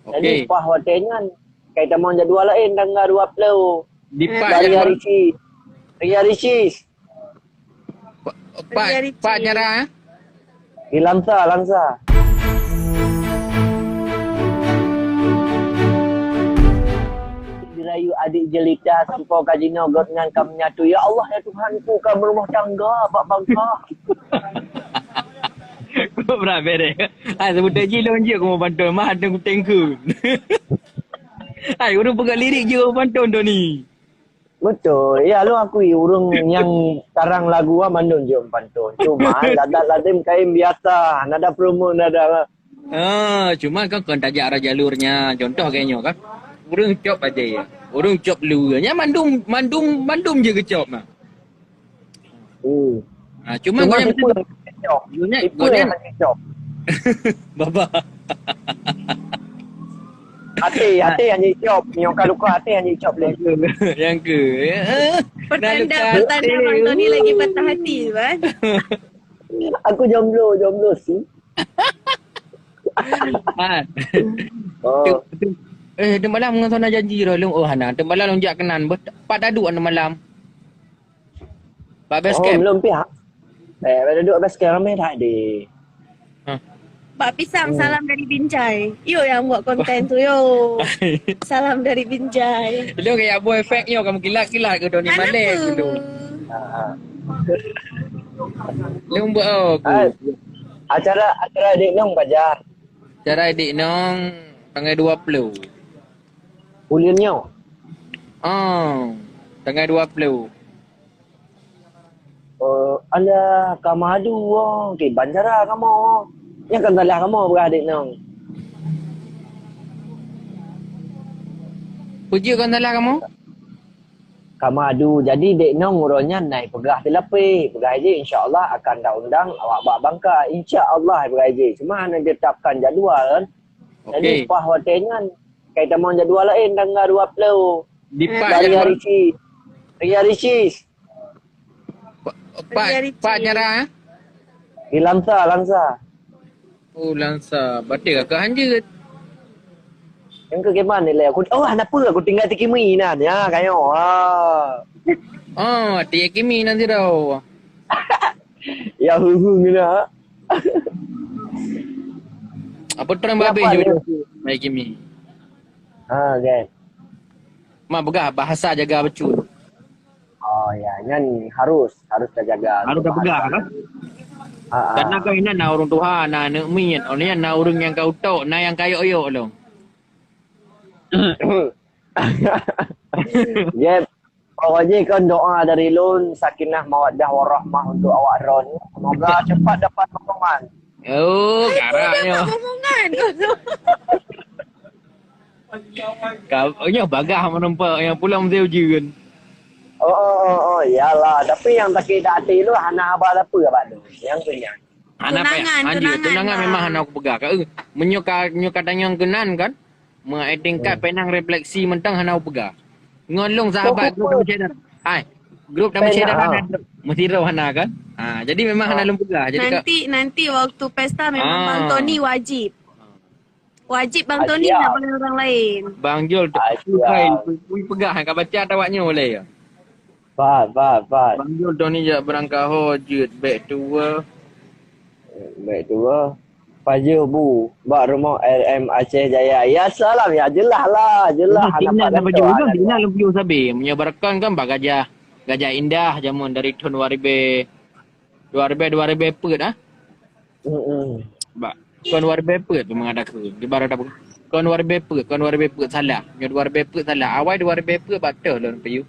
Jadi Okey. pas hotelnya kita mau jadual lain tanggal 20. Di Pak Dari jadual. hari Cis. Hari Cis. Pak Hari Pak Cik. Jara eh? Di Langsa. Dirayu adik jelita tanpa kajina dengan kami nyatu. Ya Allah ya Tuhanku, kami rumah tangga bak bangka. Kau pernah beri. Sebut je long je kau mau pantun. Mah ada kuteng ku. Orang pegang lirik je kau pantun tu ni. Betul. Ya lu akui urung yang tarang lagu ah mandun je pantun. Cuma dadak lazim kain biasa. Nada promo nada. Cuma kan tajak arah jalurnya. Contoh kayaknya kan. Orang cop aja ya. Orang cop lu. Nya mandum je ke cop mah. Cuma kau yang tipu betul. cok. Tipu Kau yang ni cok. baba. Hati yang cop. Nyoka luka hati yang cop le. Yang ke? Petanda pantun ni lagi patah hati kan. Aku jomblo sih. Oh. Dia malam dengan sana janji rolong. Oh Hana, dia malam long jak kenan. Pak dadu anda malam. Pak base camp. Belum pihak. Pada duduk base camp ramai tak ada. Pak Pisang salam dari Binjai. Yo yang buat konten tu yo. Salam dari Binjai. Lu kayak buat efeknya kamu kilat-kilat ke Doni Malek dulu. Lu buat apa? Acara adik nong bajar. Cara adik nong tanggal 20. Uliannya. Tanggal 20. Alah, kamu adu wong. Okay, Banjara kamu. Yang kan salah kamu beradik nong. Puji kan salah kamu? Kamu adu. Jadi dek nong urutnya naik pegah telapi. Pegah je insya-Allah akan tak undang awak bak bangka. Insya-Allah pegah je. Cuma nak ditetapkan jadual kan. Jadi pas hotelnya kita mau jadual lain tanggal 20. Di Pak Dari jadual. hari Cis. Pak Jara eh? Di Langsa. Oh Langsa. Batik ke hanja. Yang ke gimana ni lah? Kenapa aku tinggal di Kimi nan ya kayo. Tiap kimi nanti dah. Ya gila. Apa terang babi je baik kimi. Kan. Mak begah bahasa jaga becul. Oh ya, nyan harus terjaga. Harus dah begah kan? Karena kau ini na orang Tuhan, na nekmin, orang na orang yang kau tahu, na yang kayo yo lo. Jeb, pokoknya kan doa dari Lun sakinah mawaddah warahmah untuk awak Ron. Semoga cepat dapat pertolongan. Oh, garaknya. Omongan. Kau nya bagah menampak yang pulang mesti uji kan. Iyalah. Tapi yang tak kira hati lu hana abang apa abang lu? Yang punya. Tunangan memang hana aku pegang. Kau menyuka tanya kenan kan? Mengading kad penang refleksi mentang hana aku pegang. Ngolong sahabat grup dah macam hai. Grup dah macam dah mesti raw hana kan? Jadi memang hana lum pegang. Jadi Nanti waktu pesta memang Bang Tony wajib. Wajib Bang Tony nak panggil orang lain. Bang Jol tu pegang kat baca awaknya boleh ya. Faham. Bang Jol tu ni je berangkat hojut back to work. Baik tu lah. Paju bu, bak rumah LM Aceh Jaya. Ya salam ya, jelas lah. Tinggal apa juga, tinggal lebih sabi. Menyebarkan kan bak gajah indah jamun dari tahun 2000 pet ah. Bak kon 2000 pet tu mengadakan. Di barat apa? Kon 2000 pet salah. Nyo 2000 pet salah. Awal 2000 pet batal lah payu.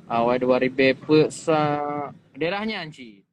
Awal 2000 pet sa daerahnya anci.